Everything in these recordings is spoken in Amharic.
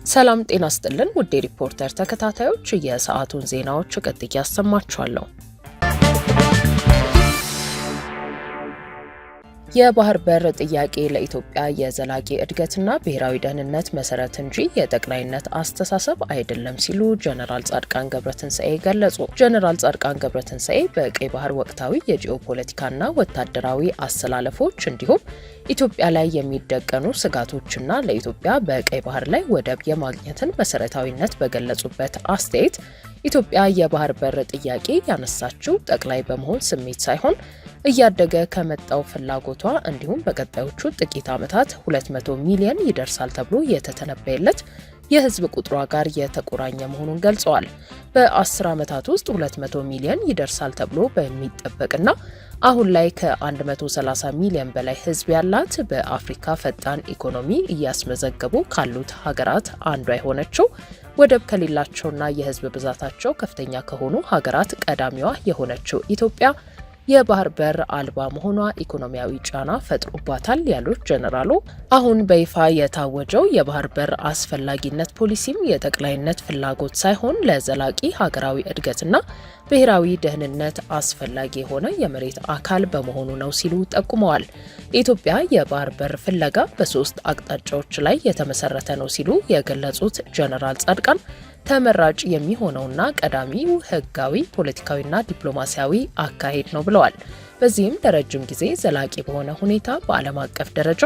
ሰላም ጤና ይስጥልን ውድ ሪፖርተር ተከታታዮች የሰዓቱን ዜናዎች ቀጥዬ አሰማችኋለሁ። የባህር በር ጥያቄ ለኢትዮጵያ የዘላቂ እድገትና ብሔራዊ ደህንነት መሰረት እንጂ የጠቅላይነት አስተሳሰብ አይደለም ሲሉ ጀነራል ጻድቃን ገብረትንሳኤ ገለጹ። ጀነራል ጻድቃን ገብረትንሳኤ በቀይ ባህር ወቅታዊ የጂኦፖለቲካና ወታደራዊ አሰላለፎች እንዲሁም ኢትዮጵያ ላይ የሚደቀኑ ስጋቶችና ለኢትዮጵያ በቀይ ባህር ላይ ወደብ የማግኘትን መሰረታዊነት በገለጹበት አስተያየት ኢትዮጵያ የባህር በር ጥያቄ ያነሳችው ጠቅላይ በመሆን ስሜት ሳይሆን እያደገ ከመጣው ፍላጎቷ እንዲሁም በቀጣዮቹ ጥቂት ዓመታት 200 ሚሊዮን ይደርሳል ተብሎ የተተነበየለት የህዝብ ቁጥሯ ጋር የተቆራኘ መሆኑን ገልጸዋል። በ10 ዓመታት ውስጥ 200 ሚሊዮን ይደርሳል ተብሎ በሚጠበቅና አሁን ላይ ከ130 ሚሊዮን በላይ ህዝብ ያላት በአፍሪካ ፈጣን ኢኮኖሚ እያስመዘገቡ ካሉት ሀገራት አንዷ የሆነችው ወደብ ከሌላቸውና የህዝብ ብዛታቸው ከፍተኛ ከሆኑ ሀገራት ቀዳሚዋ የሆነችው ኢትዮጵያ የባህር በር አልባ መሆኗ ኢኮኖሚያዊ ጫና ፈጥሮባታል ያሉት ጀነራሉ አሁን በይፋ የታወጀው የባህር በር አስፈላጊነት ፖሊሲም የጠቅላይነት ፍላጎት ሳይሆን ለዘላቂ ሀገራዊ እድገትና ብሔራዊ ደህንነት አስፈላጊ የሆነ የመሬት አካል በመሆኑ ነው ሲሉ ጠቁመዋል። ኢትዮጵያ የባህር በር ፍለጋ በሶስት አቅጣጫዎች ላይ የተመሰረተ ነው ሲሉ የገለጹት ጀነራል ጻድቃን ተመራጭ የሚሆነውና ቀዳሚው ህጋዊ፣ ፖለቲካዊና ዲፕሎማሲያዊ አካሄድ ነው ብለዋል። በዚህም ለረጅም ጊዜ ዘላቂ በሆነ ሁኔታ በዓለም አቀፍ ደረጃ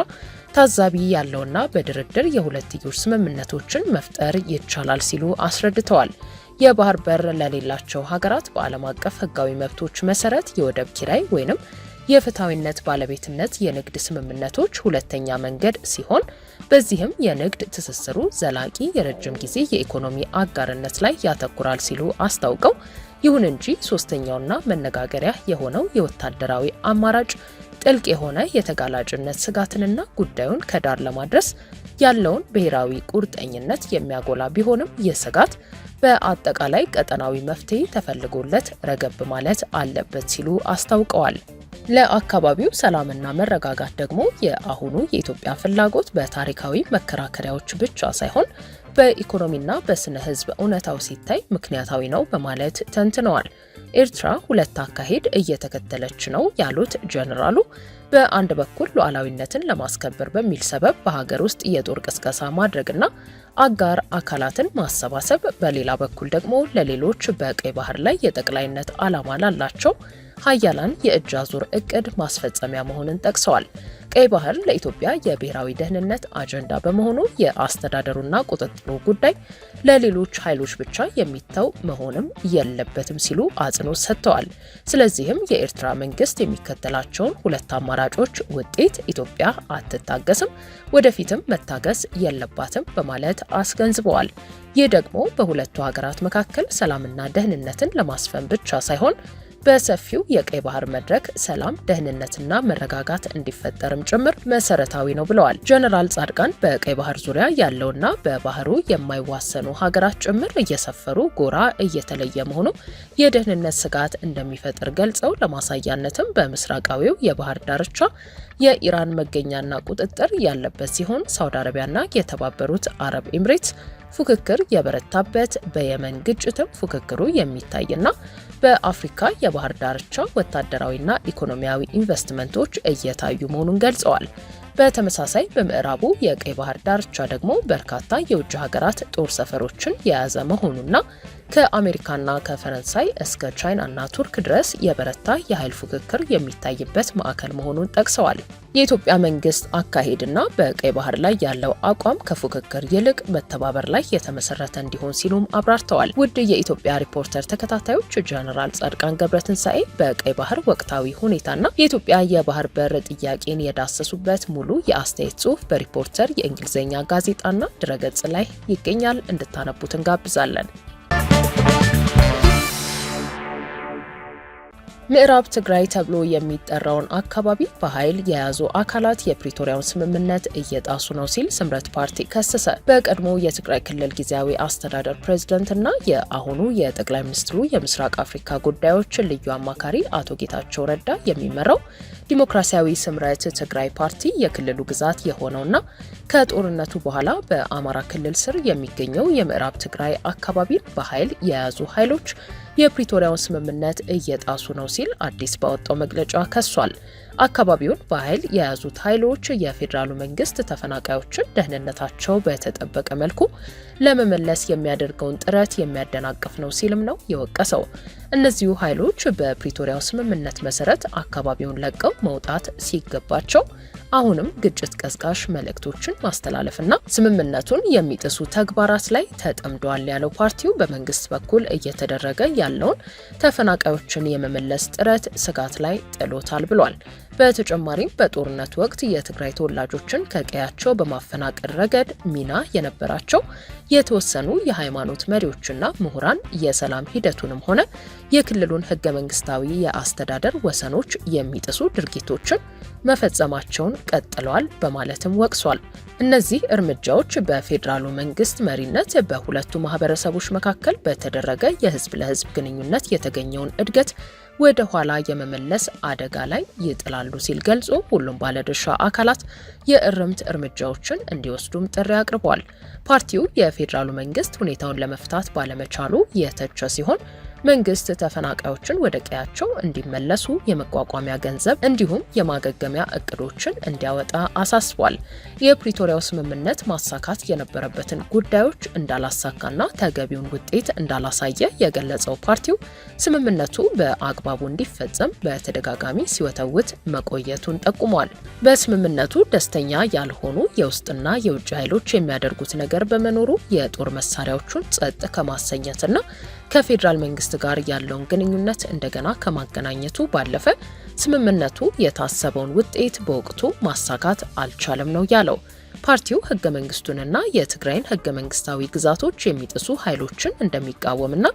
ታዛቢ ያለውና በድርድር የሁለትዮሽ ስምምነቶችን መፍጠር ይቻላል ሲሉ አስረድተዋል። የባህር በር ለሌላቸው ሀገራት በዓለም አቀፍ ህጋዊ መብቶች መሰረት የወደብ ኪራይ ወይንም የፍትሐዊነት ባለቤትነት የንግድ ስምምነቶች ሁለተኛ መንገድ ሲሆን በዚህም የንግድ ትስስሩ ዘላቂ የረጅም ጊዜ የኢኮኖሚ አጋርነት ላይ ያተኩራል ሲሉ አስታውቀው ይሁን እንጂ ሶስተኛውና መነጋገሪያ የሆነው የወታደራዊ አማራጭ ጥልቅ የሆነ የተጋላጭነት ስጋትንና ጉዳዩን ከዳር ለማድረስ ያለውን ብሔራዊ ቁርጠኝነት የሚያጎላ ቢሆንም ይህ ስጋት በአጠቃላይ ቀጠናዊ መፍትሄ ተፈልጎለት ረገብ ማለት አለበት ሲሉ አስታውቀዋል። ለአካባቢው ሰላምና መረጋጋት ደግሞ የአሁኑ የኢትዮጵያ ፍላጎት በታሪካዊ መከራከሪያዎች ብቻ ሳይሆን በኢኮኖሚና በስነ ህዝብ እውነታው ሲታይ ምክንያታዊ ነው በማለት ተንትነዋል። ኤርትራ ሁለት አካሄድ እየተከተለች ነው ያሉት ጀነራሉ በአንድ በኩል ሉዓላዊነትን ለማስከበር በሚል ሰበብ በሀገር ውስጥ የጦር ቅስቀሳ ማድረግና አጋር አካላትን ማሰባሰብ፣ በሌላ በኩል ደግሞ ለሌሎች በቀይ ባህር ላይ የጠቅላይነት ዓላማ ላላቸው ሀያላን የእጅ አዙር እቅድ ማስፈጸሚያ መሆኑን ጠቅሰዋል። ቀይ ባህር ለኢትዮጵያ የብሔራዊ ደህንነት አጀንዳ በመሆኑ የአስተዳደሩና ቁጥጥሩ ጉዳይ ለሌሎች ኃይሎች ብቻ የሚተው መሆንም የለበትም ሲሉ አጽንኦት ሰጥተዋል። ስለዚህም የኤርትራ መንግስት የሚከተላቸውን ሁለት አማራጮች ውጤት ኢትዮጵያ አትታገስም፣ ወደፊትም መታገስ የለባትም በማለት አስገንዝበዋል። ይህ ደግሞ በሁለቱ ሀገራት መካከል ሰላምና ደህንነትን ለማስፈን ብቻ ሳይሆን በሰፊው የቀይ ባህር መድረክ ሰላም፣ ደህንነትና መረጋጋት እንዲፈጠርም ጭምር መሰረታዊ ነው ብለዋል። ጀነራል ጻድቃን በቀይ ባህር ዙሪያ ያለውና በባህሩ የማይዋሰኑ ሀገራት ጭምር እየሰፈሩ ጎራ እየተለየ መሆኑ የደህንነት ስጋት እንደሚፈጥር ገልጸው ለማሳያነትም በምስራቃዊው የባህር ዳርቻ የኢራን መገኛና ቁጥጥር ያለበት ሲሆን ሳውዲ አረቢያና የተባበሩት አረብ ኤምሬትስ ፉክክር የበረታበት፣ በየመን ግጭትም ፉክክሩ የሚታይና በአፍሪካ የባህር ዳርቻ ወታደራዊና ኢኮኖሚያዊ ኢንቨስትመንቶች እየታዩ መሆኑን ገልጸዋል። በተመሳሳይ በምዕራቡ የቀይ ባህር ዳርቻ ደግሞ በርካታ የውጭ ሀገራት ጦር ሰፈሮችን የያዘ መሆኑና ከአሜሪካና ከፈረንሳይ እስከ ቻይናና ቱርክ ድረስ የበረታ የኃይል ፉክክር የሚታይበት ማዕከል መሆኑን ጠቅሰዋል። የኢትዮጵያ መንግስት አካሄድና በቀይ ባህር ላይ ያለው አቋም ከፉክክር ይልቅ መተባበር ላይ የተመሰረተ እንዲሆን ሲሉም አብራርተዋል። ውድ የኢትዮጵያ ሪፖርተር ተከታታዮች ጀነራል ጻድቃን ገብረትንሳኤ በቀይ ባህር ወቅታዊ ሁኔታና የኢትዮጵያ የባህር በር ጥያቄን የዳሰሱበት ሙሉ የአስተያየት ጽሑፍ በሪፖርተር የእንግሊዝኛ ጋዜጣና ድረገጽ ላይ ይገኛል። እንድታነቡት እንጋብዛለን። ምዕራብ ትግራይ ተብሎ የሚጠራውን አካባቢ በኃይል የያዙ አካላት የፕሪቶሪያውን ስምምነት እየጣሱ ነው ሲል ስምረት ፓርቲ ከሰሰ። በቀድሞ የትግራይ ክልል ጊዜያዊ አስተዳደር ፕሬዝዳንትና የአሁኑ የጠቅላይ ሚኒስትሩ የምስራቅ አፍሪካ ጉዳዮች ልዩ አማካሪ አቶ ጌታቸው ረዳ የሚመራው ዲሞክራሲያዊ ስምረት ትግራይ ፓርቲ የክልሉ ግዛት የሆነውና ከጦርነቱ በኋላ በአማራ ክልል ስር የሚገኘው የምዕራብ ትግራይ አካባቢን በኃይል የያዙ ኃይሎች የፕሪቶሪያውን ስምምነት እየጣሱ ነው ሲል አዲስ ባወጣው መግለጫ ከሷል። አካባቢውን በኃይል የያዙት ኃይሎች የፌዴራሉ መንግስት ተፈናቃዮችን ደህንነታቸው በተጠበቀ መልኩ ለመመለስ የሚያደርገውን ጥረት የሚያደናቅፍ ነው ሲልም ነው የወቀሰው። እነዚሁ ኃይሎች በፕሪቶሪያው ስምምነት መሰረት አካባቢውን ለቀው መውጣት ሲገባቸው አሁንም ግጭት ቀስቃሽ መልእክቶችን ማስተላለፍና ስምምነቱን የሚጥሱ ተግባራት ላይ ተጠምደዋል ያለው ፓርቲው በመንግስት በኩል እየተደረገ ያለውን ተፈናቃዮችን የመመለስ ጥረት ስጋት ላይ ጥሎታል ብሏል። በተጨማሪም በጦርነቱ ወቅት የትግራይ ተወላጆችን ከቀያቸው በማፈናቀል ረገድ ሚና የነበራቸው የተወሰኑ የሃይማኖት መሪዎችና ምሁራን የሰላም ሂደቱንም ሆነ የክልሉን ህገ መንግስታዊ የአስተዳደር ወሰኖች የሚጥሱ ድርጊቶችን መፈጸማቸውን ቀጥለዋል በማለትም ወቅሷል። እነዚህ እርምጃዎች በፌዴራሉ መንግስት መሪነት በሁለቱ ማህበረሰቦች መካከል በተደረገ የህዝብ ለህዝብ ግንኙነት የተገኘውን እድገት ወደ ኋላ የመመለስ አደጋ ላይ ይጥላሉ ሲል ገልጾ ሁሉም ባለድርሻ አካላት የእርምት እርምጃዎችን እንዲወስዱም ጥሪ አቅርቧል። ፓርቲው የፌዴራሉ መንግስት ሁኔታውን ለመፍታት ባለመቻሉ የተቸ ሲሆን መንግስት ተፈናቃዮችን ወደ ቀያቸው እንዲመለሱ የመቋቋሚያ ገንዘብ እንዲሁም የማገገሚያ እቅዶችን እንዲያወጣ አሳስቧል። የፕሪቶሪያው ስምምነት ማሳካት የነበረበትን ጉዳዮች እንዳላሳካና ተገቢውን ውጤት እንዳላሳየ የገለጸው ፓርቲው ስምምነቱ በአግባቡ እንዲፈጸም በተደጋጋሚ ሲወተውት መቆየቱን ጠቁሟል። በስምምነቱ ደስተኛ ያልሆኑ የውስጥና የውጭ ኃይሎች የሚያደርጉት ነገር በመኖሩ የጦር መሳሪያዎቹን ጸጥ ከማሰኘትና ከፌዴራል መንግስት ጋር ያለውን ግንኙነት እንደገና ከማገናኘቱ ባለፈ ስምምነቱ የታሰበውን ውጤት በወቅቱ ማሳካት አልቻለም ነው ያለው። ፓርቲው ህገ መንግስቱንና የትግራይን ህገ መንግስታዊ ግዛቶች የሚጥሱ ኃይሎችን እንደሚቃወምና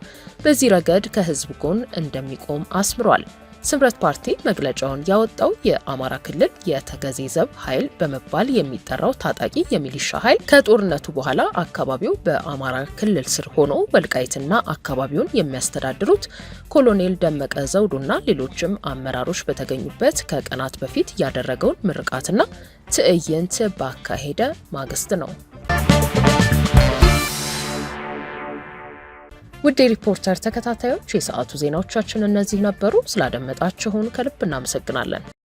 በዚህ ረገድ ከህዝብ ጎን እንደሚቆም አስምሯል። ስምረት ፓርቲ መግለጫውን ያወጣው የአማራ ክልል የተገዜ ዘብ ኃይል በመባል የሚጠራው ታጣቂ የሚሊሻ ኃይል ከጦርነቱ በኋላ አካባቢው በአማራ ክልል ስር ሆኖ ወልቃይትና አካባቢውን የሚያስተዳድሩት ኮሎኔል ደመቀ ዘውዱና ሌሎችም አመራሮች በተገኙበት ከቀናት በፊት ያደረገውን ምርቃትና ትዕይንት ባካሄደ ማግስት ነው። ውድ ሪፖርተር ተከታታዮች የሰዓቱ ዜናዎቻችን እነዚህ ነበሩ። ስላደመጣችሁን ከልብ እናመሰግናለን።